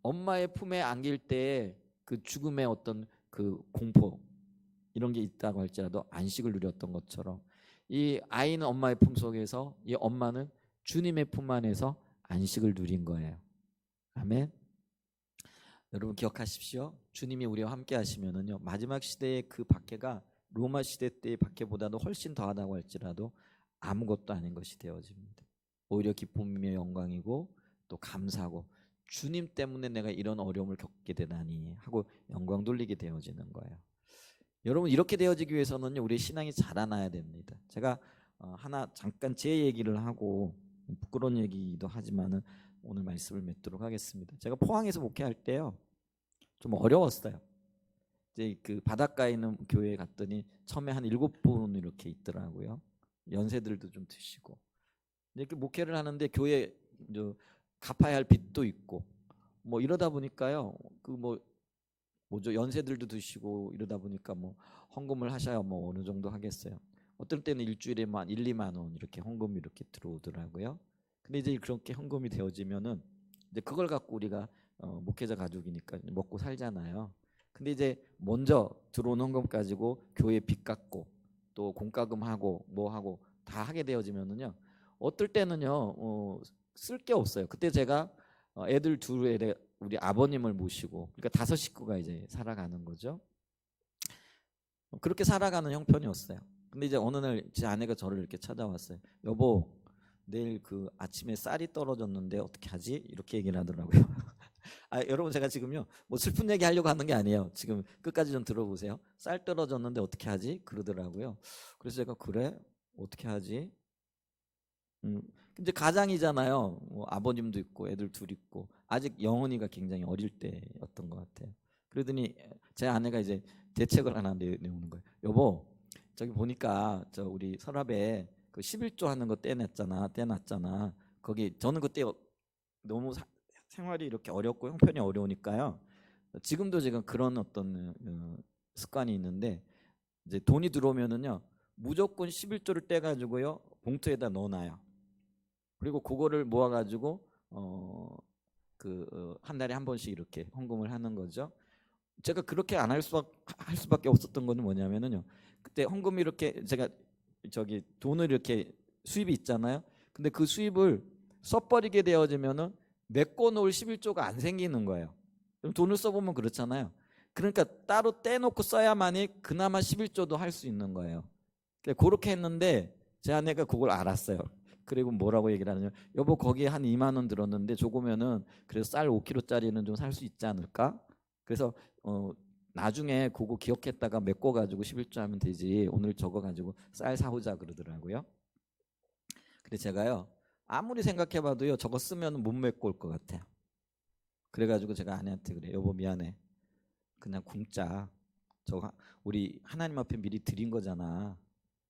엄마의 품에 안길 때 그 죽음의 어떤 그 공포 이런 게 있다고 할지라도 안식을 누렸던 것처럼 이 아이는 엄마의 품 속에서 이 엄마는 주님의 품 안에서 안식을 누린 거예요. 아멘. 여러분 기억하십시오. 주님이 우리와 함께 하시면은요 마지막 시대의 그 박해가 로마 시대 때의 박해보다도 훨씬 더하다고 할지라도 아무것도 아닌 것이 되어집니다. 오히려 기쁨이며 영광이고 또 감사하고 주님 때문에 내가 이런 어려움을 겪게 되다니 하고 영광 돌리게 되어지는 거예요. 여러분 이렇게 되어지기 위해서는요 우리 신앙이 자라나야 됩니다. 제가 하나 잠깐 제 얘기를 하고 부끄러운 얘기도 하지만은 오늘 말씀을 맺도록 하겠습니다. 제가 포항에서 목회할 때요 좀 어려웠어요. 이제 그 바닷가에 있는 교회에 갔더니 처음에 한 7분 이렇게 있더라고요. 연세들도 좀 드시고 이렇게 목회를 하는데 교회 갚아야 할 빚도 있고 뭐 이러다 보니까요 그 뭐죠 연세들도 드시고 이러다 보니까 뭐 헌금을 하셔야 뭐 어느 정도 하겠어요. 어떨 때는 일주일에 1, 2만 원 이렇게 헌금이 이렇게 들어오더라고요. 근데 이제 그렇게 헌금이 되어지면은 이제 그걸 갖고 우리가 목회자 가족이니까 먹고 살잖아요. 근데 이제 먼저 들어오는 헌금 가지고 교회 빚 갚고 또 공과금 하고 뭐 하고 다 하게 되어지면은요 어떨 때는요 쓸 게 없어요. 그때 제가 애들 둘에 우리 아버님을 모시고, 그러니까 5식구가 이제 살아가는 거죠. 그렇게 살아가는 형편이었어요. 근데 이제 어느 날 제 아내가 저를 이렇게 찾아왔어요. 여보, 내일 그 아침에 쌀이 떨어졌는데 어떻게 하지? 이렇게 얘기를 하더라고요. 아, 여러분, 제가 지금요 뭐 슬픈 얘기 하려고 하는 게 아니에요. 지금 끝까지 좀 들어보세요. 쌀 떨어졌는데 어떻게 하지? 그러더라고요. 그래서 제가, 그래? 어떻게 하지? 근데 가장이잖아요. 뭐 아버님도 있고 애들 둘 있고, 아직 영원이가 굉장히 어릴 때였던 것 같아요. 그러더니 제 아내가 이제 대책을 하나 내오는 거예요. 여보, 저기 보니까 저 우리 서랍에 그 11조 하는 거 떼놨잖아. 거기 저는 그때 너무 생활이 이렇게 어렵고 형편이 어려우니까요. 지금도 지금 그런 어떤 습관이 있는데, 이제 돈이 들어오면은요 무조건 11조를 떼가지고요 봉투에다 넣어놔요. 그리고 그거를 모아가지고 한 달에 한 번씩 이렇게 헌금을 하는 거죠. 제가 그렇게 안 할 수밖에 없었던 거는 뭐냐면은요, 그때 헌금이 이렇게 제가 저기 돈을 이렇게 수입이 있잖아요. 근데 그 수입을 써버리게 되어지면은 메꿔 놓을 11조가 안 생기는 거예요. 그럼 돈을 써보면 그렇잖아요. 그러니까 따로 떼놓고 써야만이 그나마 11조도 할 수 있는 거예요. 그렇게 했는데 제 아내가 그걸 알았어요. 그리고 뭐라고 얘기를 하느냐, 여보, 거기에 한 2만 원 들었는데 조금면은 그래서 쌀 5kg짜리는 좀 살 수 있지 않을까? 그래서 나중에 그거 기억했다가 메꿔가지고 11조 하면 되지, 오늘 적어가지고 쌀 사오자 그러더라고요. 근데 제가요 아무리 생각해봐도요 저거 쓰면 못 메꿔 올 것 같아요. 그래가지고 제가 아내한테 그래, 여보 미안해, 그냥 굶자. 저거 우리 하나님 앞에 미리 드린 거잖아.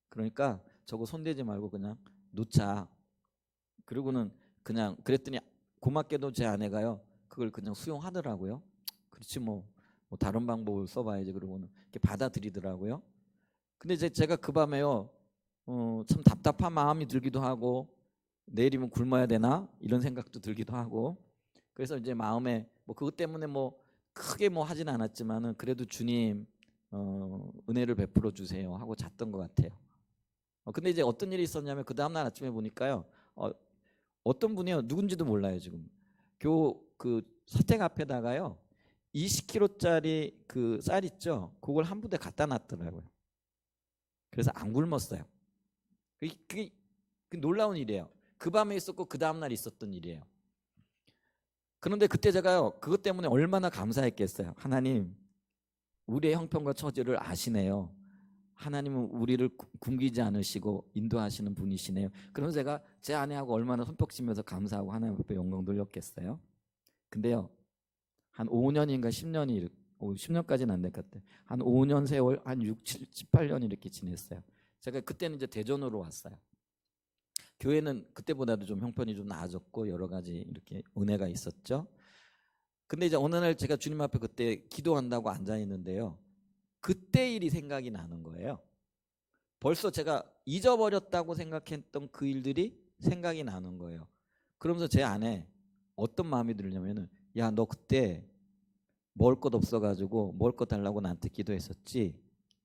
그러니까 저거 손대지 말고 그냥 놓자. 그리고는 그냥 그랬더니 고맙게도 제 아내가요 그걸 그냥 수용하더라고요. 그렇지 뭐 다른 방법을 써봐야지. 그러고는 이렇게 받아들이더라고요. 근데 이제 제가 그 밤에요 참 답답한 마음이 들기도 하고, 내일이면 굶어야 되나 이런 생각도 들기도 하고, 그래서 이제 마음에 뭐 그것 때문에 뭐 크게 뭐 하진 않았지만은 그래도 주님 은혜를 베풀어 주세요 하고 잤던 것 같아요. 근데 이제 어떤 일이 있었냐면, 그 다음날 아침에 보니까요 어떤 분이요, 누군지도 몰라요, 지금 그 사택 앞에다가요 20kg짜리 그 쌀 있죠, 그걸 한 부대 갖다 놨더라고요. 그래서 안 굶었어요. 그게 놀라운 일이에요. 그 밤에 있었고 그 다음날 있었던 일이에요. 그런데 그때 제가요 그것 때문에 얼마나 감사했겠어요. 하나님, 우리의 형편과 처지를 아시네요. 하나님은 우리를 굶기지 않으시고 인도하시는 분이시네요. 그러면서 제가 제 아내하고 얼마나 손뼉치면서 감사하고 하나님 앞에 영광 돌렸겠어요. 근데요 한 5년인가 10년이 10년까지는 안 될 것 같아요. 한 5년 세월, 한 6, 7, 18년 이렇게 지냈어요. 제가 그때는 이제 대전으로 왔어요. 교회는 그때보다도 좀 형편이 좀 나아졌고 여러 가지 이렇게 은혜가 있었죠. 근데 이제 어느 날 제가 주님 앞에 그때 기도한다고 앉아 있는데요, 그때 일이 생각이 나는 거예요. 벌써 제가 잊어버렸다고 생각했던 그 일들이 생각이 나는 거예요. 그러면서 제 안에 어떤 마음이 들냐면은, 야, 너 그때 먹을 것 없어가지고 먹을 것 달라고 나한테 기도했었지?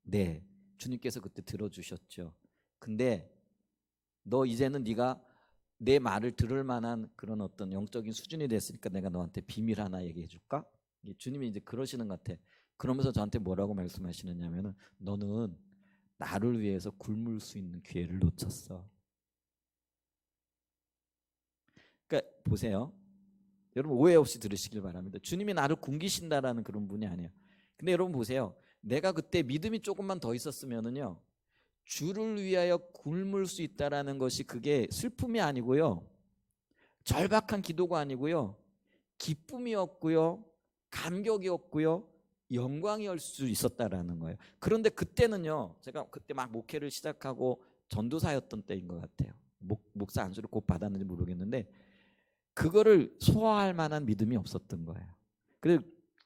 네, 주님께서 그때 들어주셨죠. 근데 너 이제는 네가 내 말을 들을 만한 그런 어떤 영적인 수준이 됐으니까 내가 너한테 비밀 하나 얘기해 줄까? 주님이 이제 그러시는 것 같아. 그러면서 저한테 뭐라고 말씀하시느냐면은, 너는 나를 위해서 굶을 수 있는 기회를 놓쳤어. 그러니까 보세요. 여러분 오해 없이 들으시길 바랍니다. 주님이 나를 굶기신다라는 그런 분이 아니에요. 근데 여러분 보세요. 내가 그때 믿음이 조금만 더 있었으면은요, 주를 위하여 굶을 수 있다라는 것이 그게 슬픔이 아니고요, 절박한 기도가 아니고요, 기쁨이었고요, 감격이었고요, 영광이었을 수 있었다라는 거예요. 그런데 그때는요, 제가 그때 막 목회를 시작하고 전도사였던 때인 것 같아요. 목사 안수를 곧 받았는지 모르겠는데 그거를 소화할 만한 믿음이 없었던 거예요. 그래서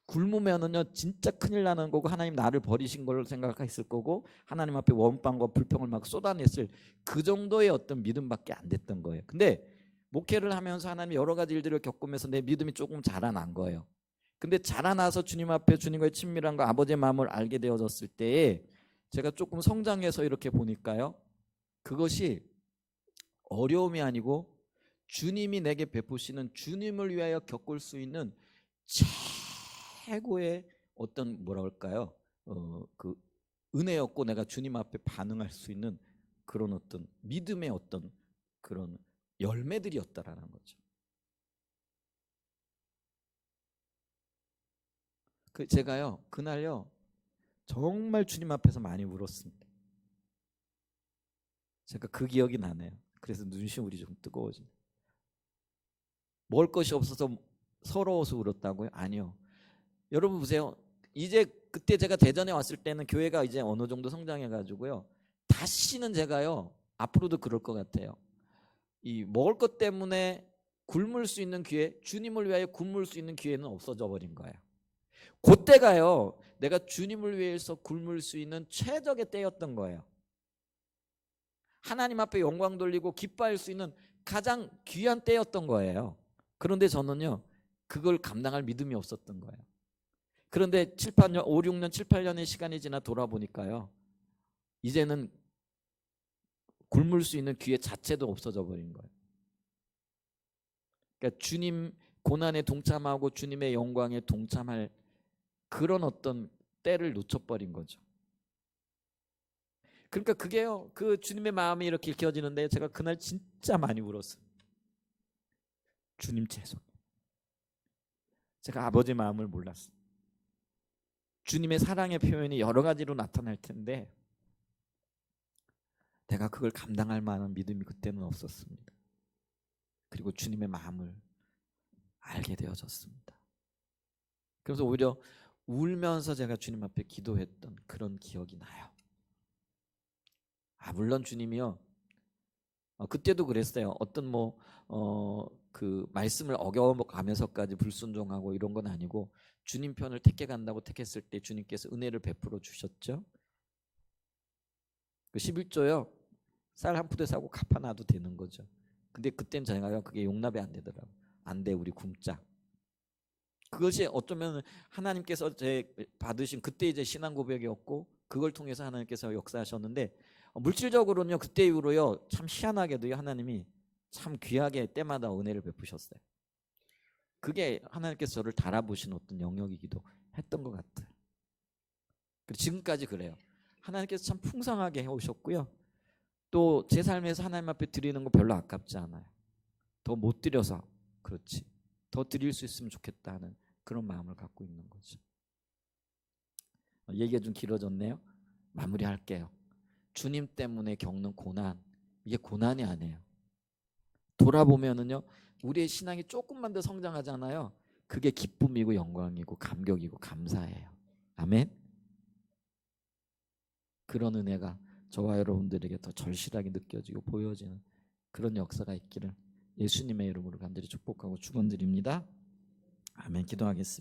굶으면은요 진짜 큰일 나는 거고, 하나님 나를 버리신 걸 생각했을 거고, 하나님 앞에 원망과 불평을 막 쏟아냈을 그 정도의 어떤 믿음밖에 안 됐던 거예요. 근데 목회를 하면서 하나님 여러 가지 일들을 겪으면서 내 믿음이 조금 자라난 거예요. 근데 자라나서 주님 앞에 주님과의 친밀함과 아버지의 마음을 알게 되어졌을 때에 제가 조금 성장해서 이렇게 보니까요, 그것이 어려움이 아니고 주님이 내게 베푸시는, 주님을 위하여 겪을 수 있는 최고의 어떤 뭐라 할까요? 그 은혜였고 내가 주님 앞에 반응할 수 있는 그런 어떤 믿음의 어떤 그런 열매들이었다라는 거죠. 제가요 그날요 정말 주님 앞에서 많이 울었습니다. 제가 그 기억이 나네요. 그래서 눈시울이 좀 뜨거워집니다. 먹을 것이 없어서 서러워서 울었다고요? 아니요. 여러분 보세요. 이제 그때 제가 대전에 왔을 때는 교회가 이제 어느 정도 성장해가지고요. 다시는 제가요 앞으로도 그럴 것 같아요. 이 먹을 것 때문에 굶을 수 있는 기회, 주님을 위하여 굶을 수 있는 기회는 없어져 버린 거예요. 그때가요 내가 주님을 위해서 굶을 수 있는 최적의 때였던 거예요. 하나님 앞에 영광 돌리고 기뻐할 수 있는 가장 귀한 때였던 거예요. 그런데 저는요 그걸 감당할 믿음이 없었던 거예요. 그런데 7, 8년, 5, 6년, 7, 8년의 시간이 지나 돌아보니까요 이제는 굶을 수 있는 기회 자체도 없어져 버린 거예요. 그러니까 주님 고난에 동참하고 주님의 영광에 동참할 그런 어떤 때를 놓쳐버린 거죠. 그러니까 그게요 그 주님의 마음이 이렇게 읽혀지는데 제가 그날 진짜 많이 울었어요. 주님 죄송. 제가 아버지 마음을 몰랐어요. 주님의 사랑의 표현이 여러 가지로 나타날 텐데 내가 그걸 감당할 만한 믿음이 그때는 없었습니다. 그리고 주님의 마음을 알게 되어졌습니다. 그래서 오히려 울면서 제가 주님 앞에 기도했던 그런 기억이 나요. 물론 주님이요 그때도 그랬어요. 어떤 그 말씀을 어겨가면서까지 불순종하고 이런 건 아니고 주님 편을 택해 간다고 택했을 때 주님께서 은혜를 베풀어 주셨죠. 그 11조요 쌀 한 푸대 사고 갚아놔도 되는 거죠. 근데 그땐 제가요 그게 용납이 안 되더라고요. 안 돼 우리 굶자. 그것이 어쩌면 하나님께서 제 받으신 그때 이제 신앙 고백이었고 그걸 통해서 하나님께서 역사하셨는데 물질적으로는요 그때 이후로요 참 희한하게도요 하나님이 참 귀하게 때마다 은혜를 베푸셨어요. 그게 하나님께서 저를 달아보신 어떤 영역이기도 했던 것 같아요. 그리고 지금까지 그래요. 하나님께서 참 풍성하게 해오셨고요. 또 제 삶에서 하나님 앞에 드리는 거 별로 아깝지 않아요. 더 못 드려서 그렇지. 더 드릴 수 있으면 좋겠다 하는 그런 마음을 갖고 있는 거죠. 얘기가 좀 길어졌네요. 마무리할게요. 주님 때문에 겪는 고난, 이게 고난이 아니에요. 돌아보면은요 우리의 신앙이 조금만 더 성장하잖아요. 그게 기쁨이고 영광이고 감격이고 감사해요. 아멘. 그런 은혜가 저와 여러분들에게 더 절실하게 느껴지고 보여지는 그런 역사가 있기를 예수님의 이름으로 간절히 축복하고 축원드립니다. 아멘. 기도하겠습니다.